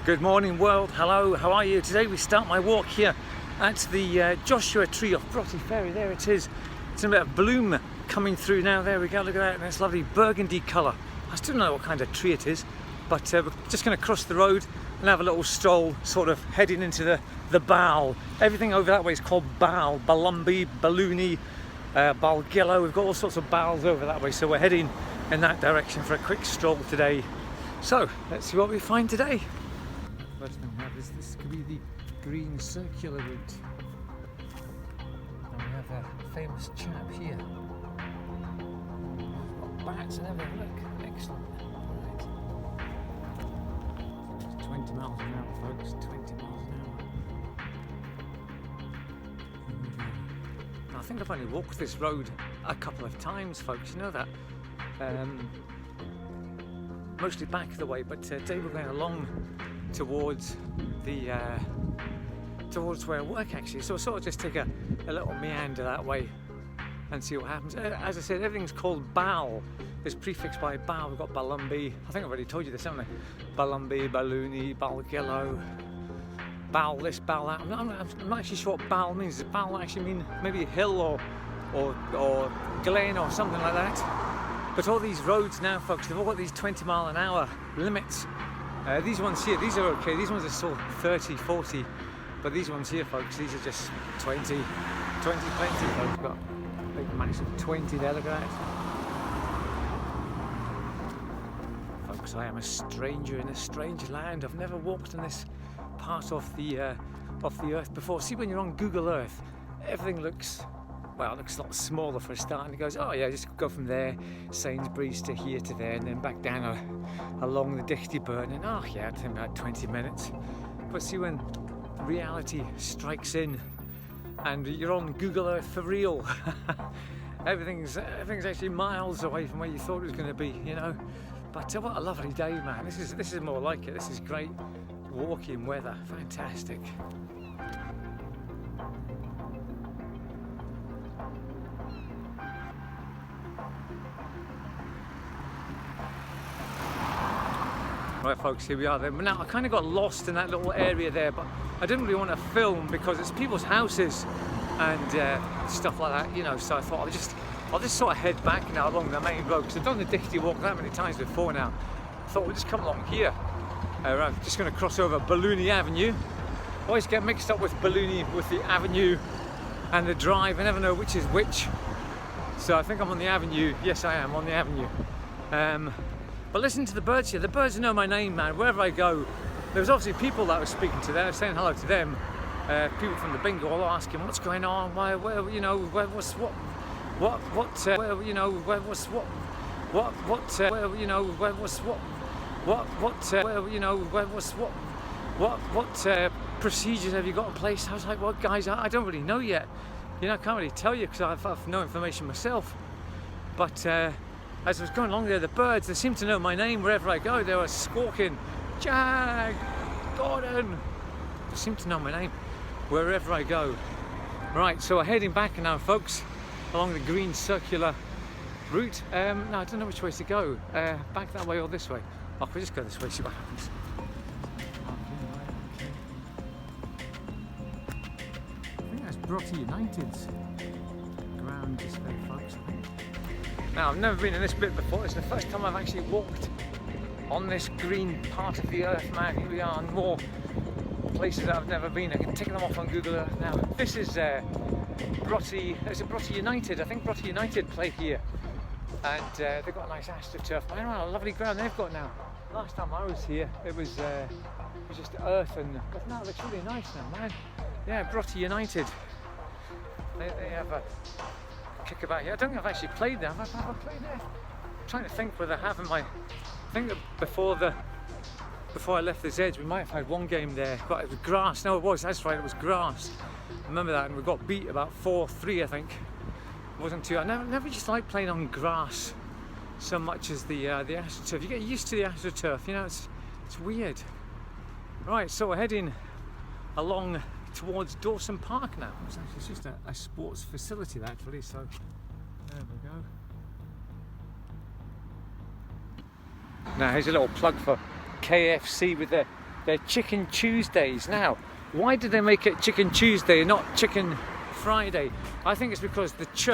Good morning world, hello, how are you? Today we start my walk here at the Joshua tree off Broughty Ferry. There it is. It's a bit of bloom coming through now. There we go, look at that, nice lovely burgundy colour. I still don't know what kind of tree it is, but we're just going to cross the road and have a little stroll, sort of heading into the Bal. Everything over that way is called Bal, Balumbi, Balloony, Balgillo. We've got all sorts of Bals over that way, so we're heading in that direction for a quick stroll today. So let's see what we find today. First thing we have is this could be the green circular route. And we have a famous chap here. Got bats and everything, look, excellent. Right. 20 miles an hour, folks, 20 miles an hour. I think I've only walked this road a couple of times, folks, you know that. Mostly back the way, but today we're going along towards the towards where I work actually, so we'll sort of just take a little meander that way and see what happens. As I said, everything's called Bal. It's prefixed by Bal. We've got Balumbi, I think I've already told you this, haven't I? Balumbi, Balloony, Balgillo, Bal this, Bal that. I'm not actually sure what Bal means. Does Bal actually mean maybe hill or glen or something like that? But all these roads now, folks, they've all got these 20 mile an hour limits. These ones here, these are okay. These ones are still 30, 40. But these ones here, folks, these are just 20, plenty, folks. Got a big massive 20 there, look at that. Folks, I am a stranger in a strange land. I've never walked in this part of the earth before. See, when you're on Google Earth, everything looks, well, it looks a lot smaller for a start, and it goes, oh yeah, just go from there, Sainsbury's to here to there, and then back down along the Dixty Burn, and oh yeah, it took about 20 minutes. But see, when reality strikes in, and you're on Google Earth for real, everything's actually miles away from where you thought it was going to be, you know. But what a lovely day, man. This is more like it. This is great walking weather, fantastic. Right folks, here we are then. Now I kind of got lost in that little area there, but I didn't really want to film because it's people's houses and stuff like that, you know, so I thought I'll just sort of head back now along the main road, because I've done the Dixty walk that many times before now. I thought we'll just come along here. I'm just going to cross over Balloony Avenue. I always get mixed up with Balloony with the avenue and the drive. I never know which is which. So I think I'm on the avenue. Yes, I am on the avenue. But listen to the birds here. The birds know my name, man. Wherever I go, there was obviously people that I was speaking to there. I was saying hello to them. People from the bingo all asking what's going on. Where, you know, where, what's what, where, you know, where, what's what, where, you know, where, what's what, where, you know, where, what's what procedures have you got in place? I was like, well, guys, I don't really know yet. You know, I can't really tell you because I've no information myself. But as I was going along there, the birds, they seem to know my name wherever I go. They were squawking, Jag, Gordon. They seem to know my name wherever I go. Right, so we're heading back now, folks, along the green circular route. No, I don't know which way to go. Back that way or this way. Oh, we'll just go this way, see what happens. I think that's Broughty United's ground just there, folks, I think. Now, I've never been in this bit before. It's the first time I've actually walked on this green part of the earth, man. Here we are on more places that I've never been. I can tick them off on Google Earth now. This is Broughty, is it Broughty United? I think Broughty United play here. And they've got a nice astroturf. Man, what a lovely ground they've got now. Last time I was here, it was just earth, but now it looks really nice now, man. Yeah, Broughty United. They have a kick about here. I don't think I've actually played there. Have I played there? I'm trying to think whether I have in my. I think that before I left this edge, we might have had one game there, but it was grass. No, it was. That's right. It was grass. I remember that, and we got beat about 4-3, I think. It wasn't too. I never just liked playing on grass so much as the astroturf. You get used to the astroturf. You know, it's weird. Right, so we're heading along towards Dawson Park now. It's just a sports facility actually, so there we go. Now here's a little plug for KFC with the They're Chicken Tuesdays. Now, why did they make it Chicken Tuesday and not Chicken Friday? I think it's because the ch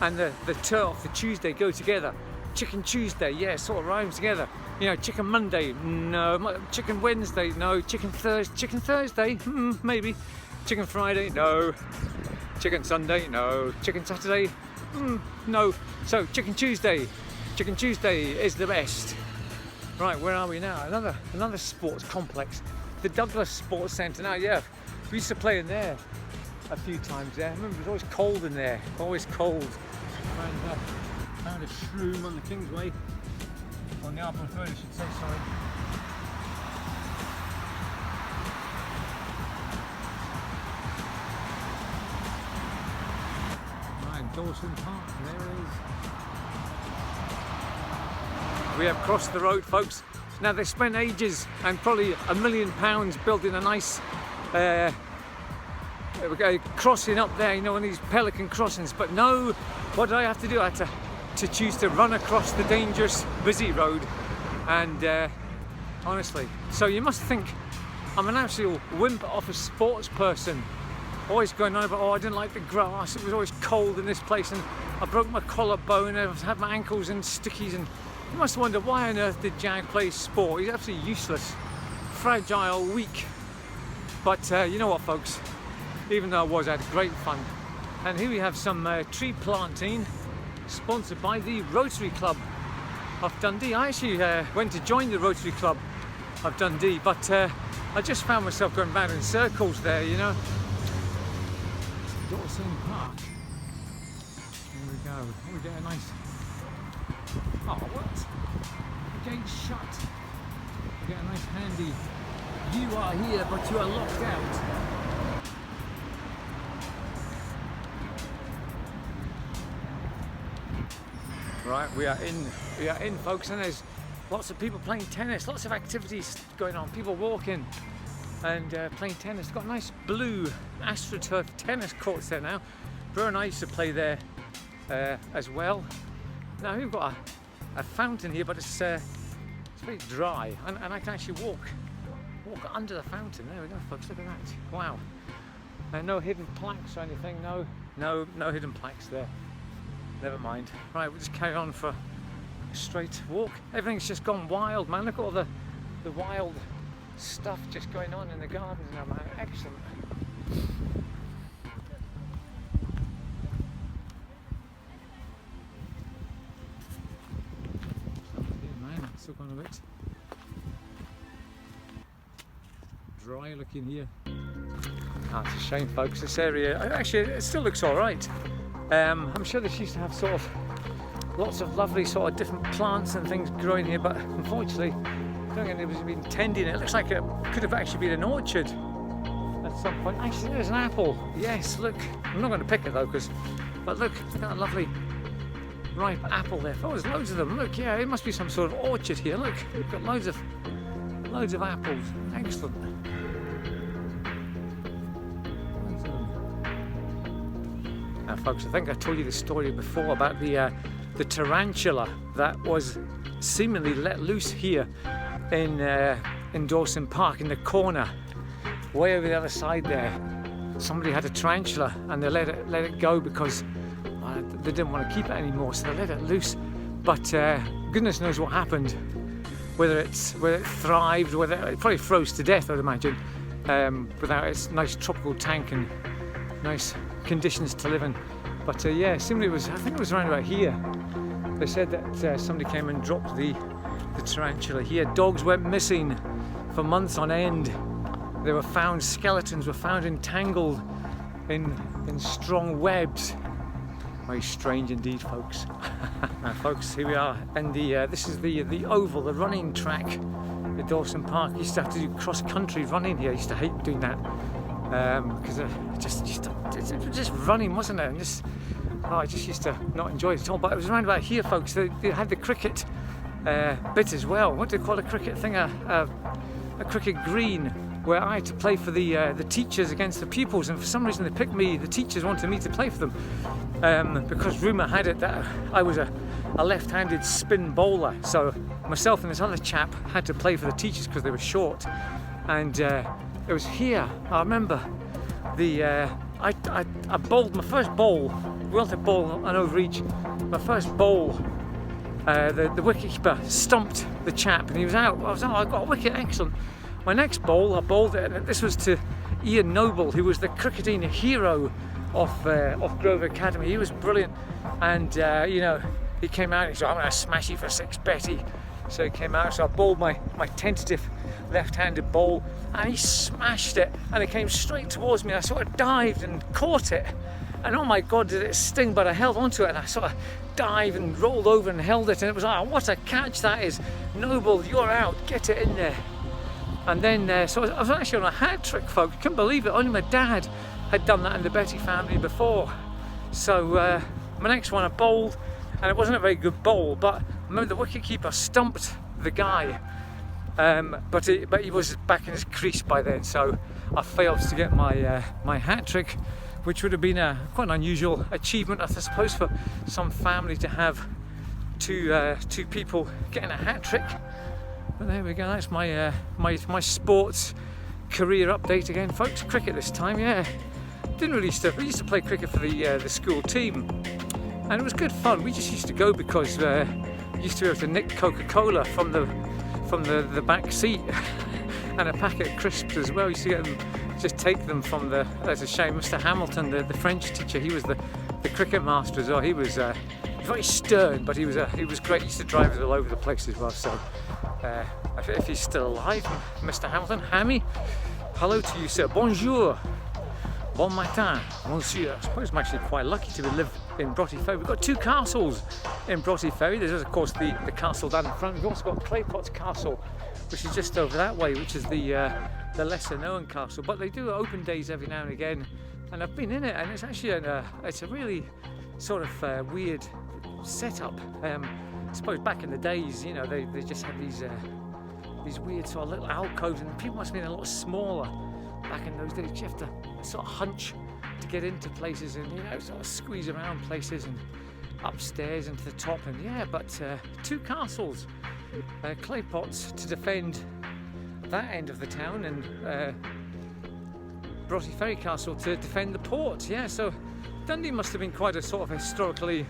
and the t of the Tuesday go together. Chicken Tuesday, yeah, sort of rhymes together. You know, Chicken Monday, no. Chicken Wednesday, no. Chicken Thursday, maybe. Chicken Friday, no. Chicken Sunday, no. Chicken Saturday, no. So Chicken Tuesday is the best. Right, where are we now? Another sports complex, the Douglas Sports Centre. Now, yeah, we used to play in there a few times there. I remember it was always cold in there, always cold. And found a shroom on the Kingsway, on the Arbor Road, I should say, sorry. Right, Dawson Park, there it is. We have crossed the road, folks. Now, they spent ages and probably £1 million building a nice crossing up there, you know, on these pelican crossings. But no, what did I have to do? I had to choose to run across the dangerous, busy road. And honestly, so you must think I'm an absolute wimp of a sports person. Always going on about, oh, I didn't like the grass, it was always cold in this place, and I broke my collarbone, and I've had my ankles in stickies, and you must wonder, why on earth did Jag play sport? He's absolutely useless, fragile, weak. But you know what, folks? Even though I had great fun. And here we have some tree planting, sponsored by the Rotary Club of Dundee. I actually went to join the Rotary Club of Dundee, but I just found myself going round in circles there, you know. Dawson Park. Here we go. We get a nice. Oh, what? The gate's shut. We get a nice handy. You are here, but you are locked out. Right, we are in, folks, and there's lots of people playing tennis, lots of activities going on, people walking and playing tennis. Got nice blue AstroTurf tennis courts there now. Bro and I used to play there as well. Now we've got a fountain here, but it's very dry, and I can actually walk under the fountain. There we go, folks, look at that. Wow. No hidden plaques or anything, no hidden plaques there. Never mind. Right, we'll just carry on for a straight walk. Everything's just gone wild, man. Look at all the wild stuff just going on in the gardens now, man. Excellent. Man, it's still gone a bit dry looking here. It's a shame, folks. This area, actually, it still looks all right. I'm sure they used to have sort of lots of lovely sort of different plants and things growing here, but unfortunately I don't think anybody's been tending it. It looks like it could have actually been an orchard at some point. Actually, there's an apple. Yes, look. I'm not going to pick it though, but look at that lovely ripe apple there. Oh, there's loads of them. Look, yeah, it must be some sort of orchard here. Look, we've got loads of apples. Excellent. Now, folks, I think I told you this story before about the tarantula that was seemingly let loose here in Dawson Park, in the corner, way over the other side there. Somebody had a tarantula and they let it go because they didn't want to keep it anymore, so they let it loose. But goodness knows what happened. Whether it thrived, whether it probably froze to death, I'd imagine, without its nice tropical tank and nice conditions to live in. But yeah, seemingly I think it was around about here. They said that somebody came and dropped the tarantula here. Dogs went missing for months on end. They were found, skeletons were found entangled in strong webs. Very strange indeed, folks. Now, folks, here we are, and this is the oval, the running track at Dawson Park. I used to have to do cross-country running here. I used to hate doing that. Because just running, wasn't it? And I just used to not enjoy it at all. But it was around about here, folks. They had the cricket bit as well. What do they call a cricket thing? A cricket green, where I had to play for the teachers against the pupils. And for some reason, they picked me. The teachers wanted me to play for them because rumour had it that I was a left-handed spin bowler. So myself and this other chap had to play for the teachers because they were short. and it was here. I remember I bowled my first bowl, wilted ball and overreach. My first bowl, the wicketkeeper stumped the chap and he was out. I got a wicket, excellent. My next bowl, I bowled it, and this was to Ian Noble, who was the cricketing hero of Grover Academy. He was brilliant, and you know, he came out and he said, "I'm going to smash you for 6, Betty." So he came out, so I bowled my tentative left-handed bowl, and he smashed it, and it came straight towards me. I sort of dived and caught it, and oh my God, did it sting, but I held onto it, and I sort of dived and rolled over and held it, and it was like, what a catch that is. Noble, you're out, get it in there. And then, so I was actually on a hat trick, folks. Couldn't believe it. Only my dad had done that in the Betty family before. So my next one I bowled, and it wasn't a very good bowl, but I remember the wicketkeeper stumped the guy, but he was back in his crease by then, so I failed to get my hat trick, which would have been quite an unusual achievement, I suppose, for some family to have two people getting a hat trick. But there we go. That's my sports career update again, folks. Cricket this time, yeah. Didn't really we used to play cricket for the school team, and it was good fun. We just used to go because we used to be able to nick Coca-Cola from the back seat and a packet of crisps as well. We used to get them, just take them from the. That's a shame. Mr. Hamilton, the French teacher, he was the cricket master as well. He was very stern, but he was great. He used to drive us all over the place as well. So. If he's still alive, Mr. Hamilton, Hammy, hello to you, sir. Bonjour, bon matin, monsieur. I suppose I'm actually quite lucky to live in Broughty Ferry. We've got 2 castles in Broughty Ferry. There's of course the castle down in front. We've also got Claypot's Castle, which is just over that way, which is the lesser known castle. But they do open days every now and again, and I've been in it, and it's actually it's a really sort of weird setup. I suppose back in the days, you know, they just had these weird sort of little alcoves, and people must have been a lot smaller back in those days. You have to sort of hunch to get into places, and you know, sort of squeeze around places and upstairs and to the top. And yeah, but 2 castles, Claypots to defend that end of the town, and Broughty Ferry Castle to defend the port. Yeah, so Dundee must have been quite a sort of historically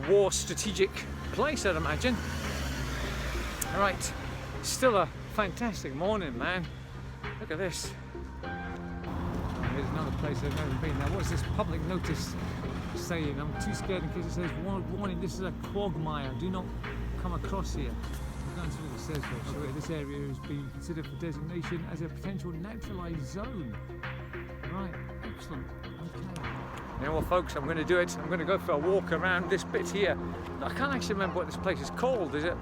war strategic place, I'd imagine. Right, still a fantastic morning, man. Look at this. Here's another place I've never been. Now, what is this public notice saying? I'm too scared in case it says, warning, this is a quagmire. Do not come across here. That's what it says, though. So this area is being considered for designation as a potential naturalised zone. Right, excellent. Okay. You know what, folks, I'm going to do it. I'm going to go for a walk around this bit here. I can't actually remember what this place is called. Is it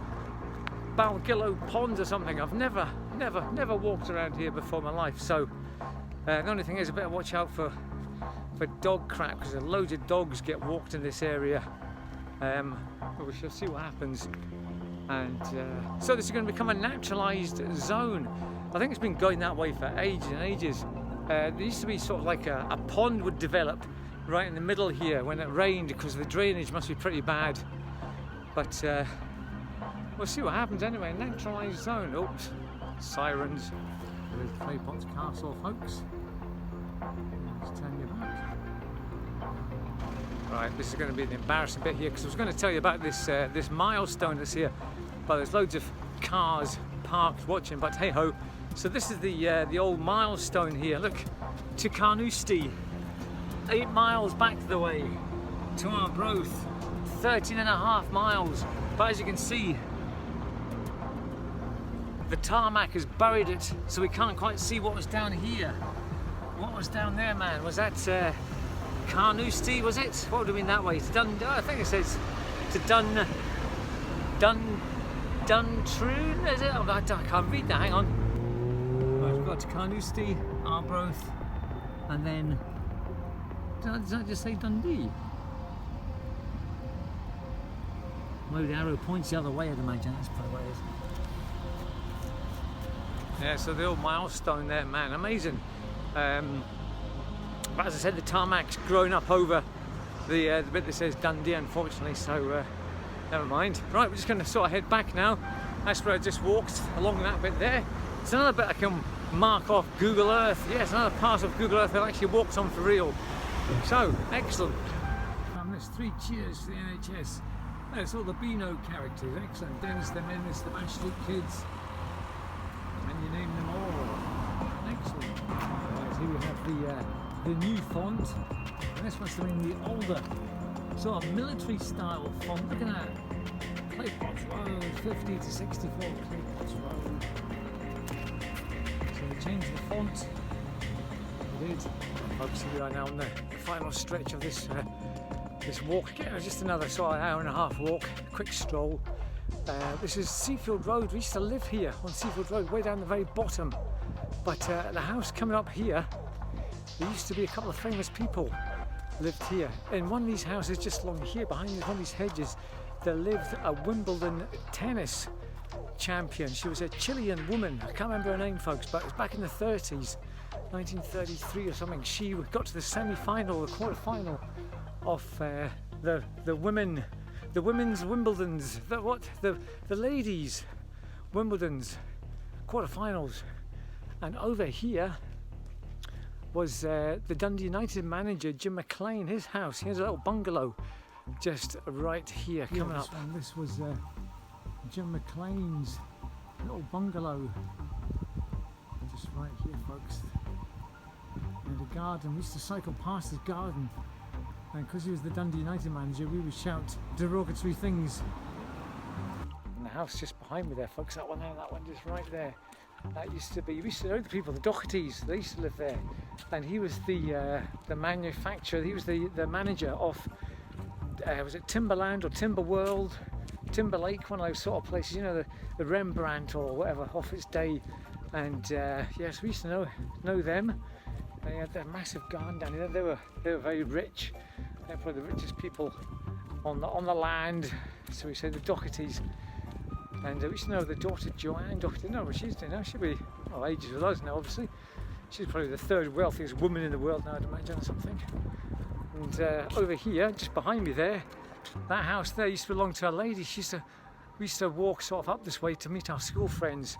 Balgillo Pond or something? I've never walked around here before in my life. So the only thing is, I better watch out for dog crap, because loads of dogs get walked in this area. But we shall see what happens. And so this is going to become a naturalised zone. I think it's been going that way for ages and ages. There used to be sort of like a pond would develop right in the middle here when it rained, because the drainage must be pretty bad. But we'll see what happens anyway. A naturalised zone. Oops, sirens. There's Claypot's Castle, folks. Let's turn you back. Right, this is going to be an embarrassing bit here, because I was going to tell you about this this milestone that's here, but there's loads of cars parked watching. But hey ho! So this is the old milestone here. Look, to Carnoustie, 8 miles back the way to Arbroath, 13.5 miles. But as you can see, the tarmac has buried it, so we can't quite see what was down here. What was down there, man? Was that Carnoustie, was it? What would have been that way? To I think it says to Duntroon, is it? Oh, I can't read that, hang on. Right, we've got to Carnoustie, Arbroath, and then, does that just say Dundee? Well, the arrow points the other way, I'd imagine. That's probably what it is. Yeah, so the old milestone there, man, amazing. But as I said, the tarmac's grown up over the bit that says Dundee, unfortunately, so never mind. Right, we're just going to sort of head back now. That's where I just walked along that bit there. It's another bit I can mark off Google Earth. Yes, another part of Google Earth I've actually walked on for real. So, excellent. There's 3 cheers for the NHS. There's all the Beano characters. Excellent. Dennis the Menace, the Bash Street Kids, and you name them all. Excellent. Right, here we have the new font, and this must have been the older sort of military style font. Look at that. Claypots Road, 50 to 64 Claypots Road. So they changed the font. They did. Folks, we are now on the final stretch of this this walk. Again, just another sort of hour and a half walk, quick stroll. This is Seafield Road. We used to live here on Seafield Road, way down the very bottom. But the house coming up here, there used to be a couple of famous people lived here. In one of these houses just along here, behind one of these hedges, there lived a Wimbledon tennis champion. She was a Chilean woman. I can't remember her name, folks, but it was back in the 30s, 1933 or something. She got to the semi-final, the quarter-final of the women's Wimbledons, the ladies' Wimbledons quarter-finals. And over here was the Dundee United manager, Jim McLean, his house. He has a little bungalow just right here coming up. And this was Jim McLean's little bungalow just right here, folks. And a garden. We used to cycle past his garden, and because he was the Dundee United manager, we would shout derogatory things. And the house just behind me there, folks, that one there, that one just right there. That used to be, we used to know the people, the Dohertys, they used to live there. And he was the manufacturer, he was the manager of, was it Timberland or Timberworld, Timberlake, one of those sort of places, you know, the Rembrandt or whatever, off its day. And yes, we used to know them. They had their massive garden down here. They were very rich. They're probably the richest people on the land. So we say the Dohertys. And we used to know the daughter Joanne Doherty. No, what she's doing now. She'll be ages with us now, obviously. She's probably the 3rd wealthiest woman in the world now, I'd imagine, or something. And over here, just behind me there, that house there used to belong to a lady. We used to walk sort of up this way to meet our school friends.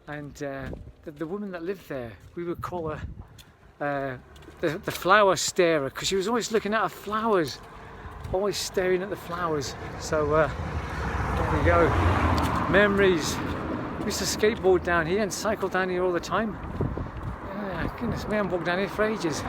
And the woman that lived there, we would call her the flower starer, because she was always looking at her flowers, always staring at the flowers. So there we go. Memories. We used to skateboard down here and cycle down here all the time. Yeah, goodness me, I haven't walked down here for ages.